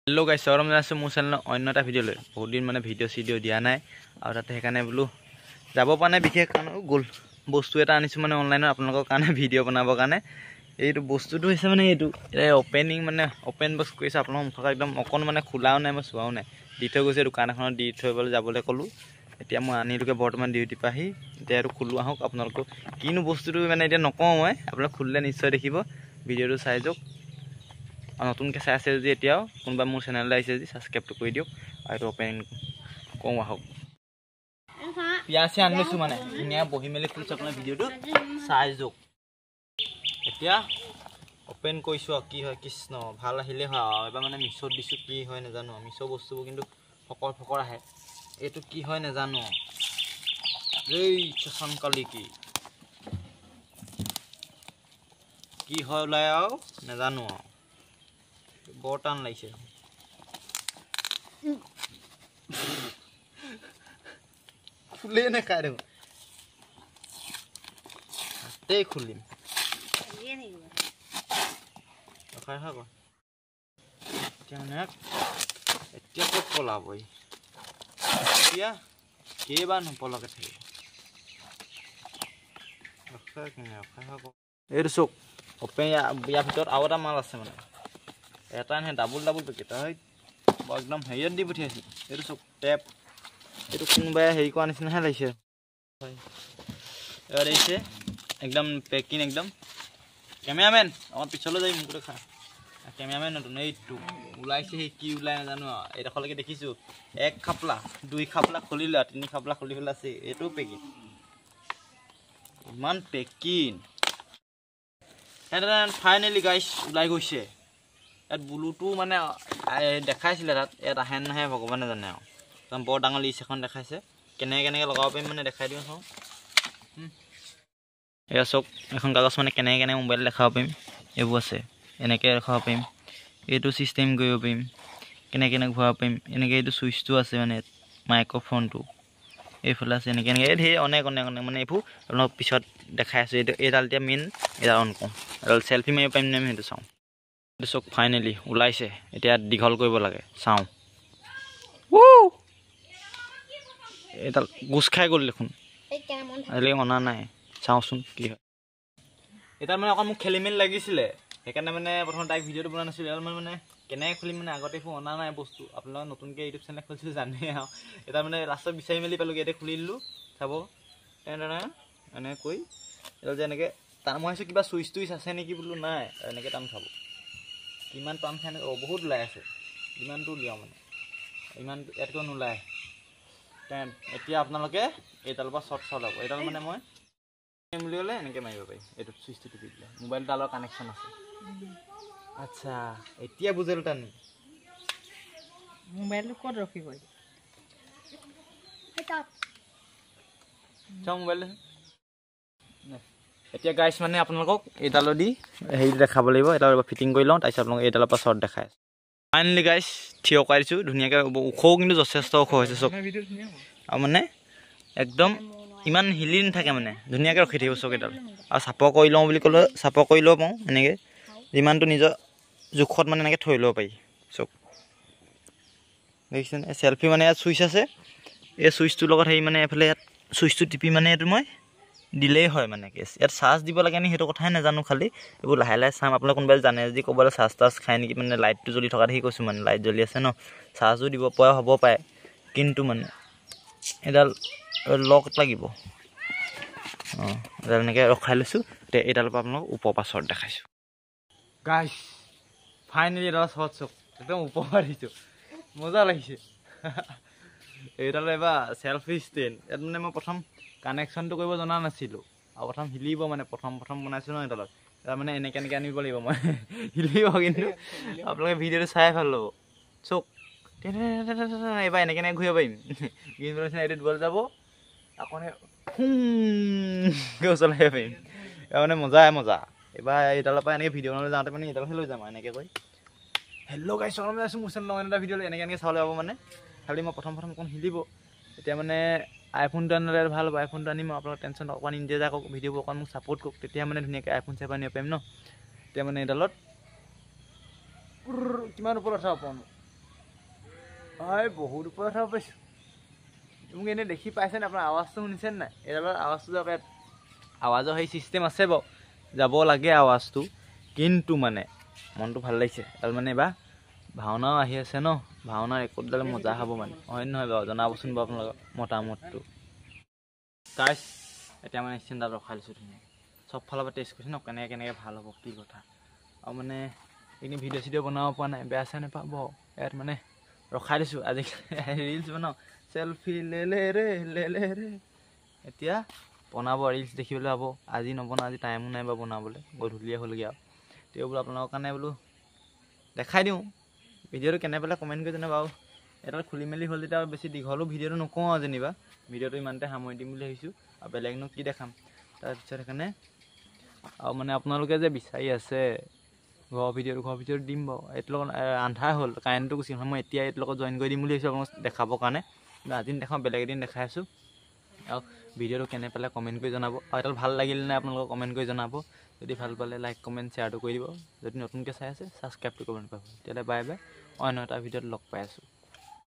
hello guys स्वागतम जनाइছো মোৰ channel অন্য এটা ভিডিও লৈ বহুত দিন মানে ভিডিও দিয়া নাই আৰু তাতে সেইকাৰণে বোলো যাব পানে বিশেষ কাৰণ গল বস্তু এটা আনিছো মানে অনলাইনত আপোনালোকৰ কাৰণে ভিডিও বনাবৰ কাৰণে এইটো বস্তুটো হৈছে মানে এইটো ওপেনিং মানে ওপেন বক্স কৰিছে আপোনালোকৰ মুখত একদম অকন মানে খোলাও নাই মই চোৱাও নাই দি থৈ গৈছে দোকান এখনত দি থৈবলৈ যাবলৈ কলো এতিয়া মই আনিলোকে বৰ্তমান ডিউটি পাহি এতিয়া আৰু খুলো আহক আপোনালোকক কিনো বস্তুটো মানে এতিয়া নকওঁ মই আপোনালোক খুলিলে নিশ্চয় দেখিব ভিডিওটো চাই যাওক নতুনকৈ চাই আছে যদি এতিয়াও কোনোবা মোৰ চেনেললৈ আহিছে যদি ছাবস্ক্ৰাইবটো কৰি দিয়ক আৰু ওপেন কওঁ আহক পিয়াঁচি আনিছোঁ মানে ধুনীয়া বহি মেলি খুলিছোঁ আপোনাৰ ভিডিওটো চাই যাওক এতিয়া ওপেন কৰিছোঁ আৰু কি হয় কৃষ্ণ ভাল আহিলে হয় আৰু এবাৰ মানে মিছত দিছোঁ কি হয় নাজানো মিছৰ বস্তুবোৰ কিন্তু ফকৰ আহে এইটো কি হয় নাজানো এই চচনকালি কি হয় ওলাই আৰু নাজানো আৰু বৰ টান লাগিছে খুলে নাখায় দেখোন হাতেই খুলিম এতিয়া ক'ত পলাব এতিয়া কেইবাৰ নপলাকে থাকিব এইটো চক অপেন ইয়াৰ ভিতৰত আৰু এটা মাল আছে মানে এটা নহয় ডাবুল পেকেট হয় একদম হেৰিয়াত দি পঠিয়াইছোঁ এইটো চক টেপ এইটো কোনোবাই হেৰি কৰা নিচিনাহে লাগিছে হয় এবাৰ দিছে একদম পেকিং একদম কেমেৰামেন আমাৰ পিছলৈ যাই মোক দেখা কেমেৰামেন নতুন এইটো ওলাইছে সেই কি ওলাই নাজানো আৰু এইডোখৰলৈকে দেখিছোঁ 1 খাপলা 2 খাপলা খুলিলে 3 খাপলা খুলি পেলাই আছে এইটো পেকিং ইমান পেকিং ফাইনেলি গাইছ ওলাই গৈছে ইয়াত ব্লুটো মানে দেখাইছিলে তাত ইয়াত আহে নাহে ভগৱানে জানে আৰু একদম বৰ ডাঙৰ লিষ্ট এখন দেখাইছে কেনেকৈ লগাব পাৰিম মানে দেখাই দিওঁ চাওঁ এয়া চক এখন কাগজ মানে কেনেকৈ মোবাইল দেখাব পাৰিম এইবোৰ আছে এনেকৈ দেখাব পাৰিম এইটো ছিষ্টেম কৰিব পাৰিম কেনেকৈ ঘূৰাব পাৰিম এনেকৈ এইটো ছুইচটো আছে মানে মাইক্ৰফোনটো এইফালে আছে এনেকৈ ধেৰ অনেক মানে এইবোৰ অলপ পিছত দেখাই আছোঁ এইটো এইডাল এতিয়া মেইন এইডাল অন কৰোঁ এডাল চেল্ফি মাৰিব পাৰিম নে সেইটো চাওঁ এইটো চক ফাইনেলি ওলাইছে এতিয়া দীঘল কৰিব লাগে চাওঁ এইডাল গোচ খাই গ'ল দেখোন আজিলৈকে অনা নাই চাওঁচোন কি হয় এতিয়া মানে অকণ মোক খেলি মেলি লাগিছিলে সেইকাৰণে মানে প্ৰথম তাইক ভিডিঅ'টো বনোৱা নাছিলোঁ এডাল মানে কেনেকৈ খুলিম মানে আগতে একো অনা নাই বস্তু আপোনালোকে নতুনকৈ ইউটিউব চেনেল খুলিছিলোঁ জানেই আৰু এতিয়া মানে লাষ্টত বিচাৰি মেলি পালোঁগৈ এতিয়া খুলি দিলোঁ চাব তেনেদৰে এনেকৈ কৈ এইডাল যে এনেকৈ টান মই ভাবিছোঁ কিবা চুইচ টুইচ আছে নেকি বোলো নাই এনেকৈ টান খাব কিমান টান খাই বহুত ওলাই আছে ইমানটো উলিয়াওঁ মানে ইমান ইয়াতকৈ নোলায় এতিয়া আপোনালোকে এইডালৰ পৰা শ্বৰ্ট ওলাব এইডাল মানে মই বুলি ক'লে এনেকৈ মাৰিব পাৰি এইটো চুইচটো টিপি দিলে মোবাইলডালৰ কানেকশ্যন আছে আচ্ছা এতিয়া বুজিলোঁ টানি মোবাইলটো ক'ত ৰখিব চাওঁ মোবাইল এতিয়া গাইছ মানে আপোনালোকক এইডালৰ দি হেৰি দেখাব লাগিব এইডাল ফিটিং কৰি লওঁ তাৰপিছত আপোনালোকক এইডালৰ পৰা শ্বৰ্ট দেখাই ফাইনেলি গাইছ থিয় কৰাই দিছোঁ ধুনীয়াকৈ ওখও কিন্তু যথেষ্ট ওখ হৈছে চব আৰু মানে একদম ইমান হিলি নাথাকে মানে ধুনীয়াকৈ ৰখি থাকিব চক এইডাল আৰু চাপৰ কৰি লওঁ বুলি ক'লে চাপৰ কৰি ল'ব পাৰোঁ এনেকৈ যিমানটো নিজৰ জোখত মানে এনেকৈ থৈ ল'ব পাৰি চক দেখিছেনে চেল্ফি মানে ইয়াত চুইচ আছে এই চুইচটোৰ লগত হেৰি মানে এইফালে ইয়াত চুইচটো টিপি মানে এইটো মই দিলেই হয় মানে কেছ ইয়াত চাৰ্জ দিব লাগে নি সেইটো কথাই নাজানো খালি এইবোৰ লাহে চাম আপোনালোকে কোনোবাই জানে যদি ক'বলৈ চাৰ্জ খায় নেকি মানে লাইটটো জ্বলি থকা দেখি কৈছোঁ মানে লাইট জ্বলি আছে ন চাৰ্জো দিব পৰা হ'ব পাৰে কিন্তু মানে এডাল লক লাগিব এডাল এনেকৈ ৰখাই লৈছোঁ এতিয়া এইডালৰ পৰা আপোনালোকক ওপৰৰ পৰা শ্বৰ্ট দেখাইছোঁ গাইছ ফাইনেলি এডাল শ্বৰ্ট চক একদম ওপৰৰ পৰা দিছোঁ মজা লাগিছে এইডাল এইবাৰ চেল্ফি ষ্টেণ্ড ইয়াত মানে মই প্ৰথম কানেকশ্যনটো কৰিব জনা নাছিলোঁ আৰু প্ৰথম হিলিব মানে প্ৰথম বনাইছোঁ ন এইডালত তাৰ মানে এনেকৈ আনিব লাগিব মই হিলিব কিন্তু আপোনালোকে ভিডিঅ'টো চাই ভাল ল'ব চক এইবাৰ এনেকৈ ঘূৰিব পাৰিম কিন্তু এইটো দুৱাল যাব আকৌ চলাই পাৰিম এবাৰ মানে মজা এইবাৰ এইডালৰ পৰা এনেকৈ ভিডিঅ' বনাবলৈ যাওঁতে মানে এইডালহে লৈ যাম এনেকৈ কৈ হেল্ল' গাইছ স্বাগতম জনাইছোঁ মোৰ চেনেল এটা ভিডিঅ'লৈ এনেকৈ চাবলৈ পাব মানে খালি মই প্ৰথম অকণ হিলিব এতিয়া মানে আইফোনটো আনিলে ভাল হ'ব আইফোনটো আনিম আপোনালোক টেনশ্যন অকণমান নিদিয়ে যাওক ভিডিঅ'বোৰ অকণ মোক ছাপোৰ্ট কৰক তেতিয়া মানে ধুনীয়াকৈ আইফোন চেপা নিব পাৰিম ন এতিয়া মানে এইডালত কিমান ওপৰত উঠাব পাৰোঁ হয় বহুত ওপৰত হ'ব পাইছোঁ মোক এনেই দেখি পাইছেনে আপোনাৰ আৱাজটো শুনিছেনে নাই এডালৰ আৱাজটো যাব আৱাজৰ সেই চিষ্টেম আছে বাৰু যাব লাগে আৱাজটো কিন্তু মানে মনটো ভাল লাগিছে আৰু মানে এইবাৰ ভাওনাও আহি আছে ন ভাওনাৰ একোডাল মজা হ'ব মানে হয় নহয় বাৰু জনাবচোন বাৰু আপোনালোকৰ মতামতটো গাইছ এতিয়া মানে ষ্টেণ্ডাৰ্ড ৰখাই লৈছোঁ ধুনীয়া চব ফালৰ পৰা টেষ্ট কৰিছোঁ ন কেনেকৈ ভাল হ'ব কি কথা আৰু মানে এইখিনি ভিডিঅ' চিডিঅ' বনাব পৰা নাই বেয়া চেয়া নাপাব ইয়াত মানে ৰখাই দিছোঁ আজিকালি ৰিলচ বনাওঁ চেলফি লে ৰে এতিয়া বনাব ৰিলচ দেখিবলৈ পাব আজি নবনাওঁ আজি টাইমো নাই বাৰু বনাবলৈ গধূলিয়ে হ'লগৈ আৰু তেওঁ বোলো আপোনালোকৰ কাৰণে বোলো দেখাই দিওঁ ভিডিঅ'টো কেনে পালে কমেণ্ট কৰি জনাব আৰু এডাল খুলি মেলি হ'ল যেতিয়া বেছি দীঘলো ভিডিঅ'টো নকওঁ আৰু যেনিবা ভিডিঅ'টো ইমানতে সামৰি দিম বুলি ভাবিছোঁ আৰু বেলেগনো কি দেখাম তাৰপিছত সেইকাৰণে আৰু মানে আপোনালোকে যে বিচাৰি আছে ঘৰৰ ভিডিঅ'টো দিম বাৰু এইটোৰ লগত আন্ধাৰ হ'ল কাৰেণ্টটো গুচি গ'ল মই এতিয়া এইটোৰ লগত জইন কৰি দিম বুলি ভাবিছোঁ আপোনাক দেখাবৰ কাৰণে কিন্তু আজি দেখাওঁ বেলেগ এদিন দেখাই আছোঁ আৰু ভিডিঅ'টো কেনে পালে কমেণ্ট কৰি জনাব আৰু এডাল ভাল লাগিল নাই আপোনালোকক কমেণ্ট কৰি জনাব যদি ভাল পালে লাইক কমেণ্ট শ্বেয়াৰটো কৰি দিব যদি নতুনকৈ চাই আছে ছাবস্ক্ৰাইবটো কৰিব নাপাব তেতিয়াহ'লে বাই বাই অন্য এটা ভিডিঅ'ত লগ পাই আছোঁ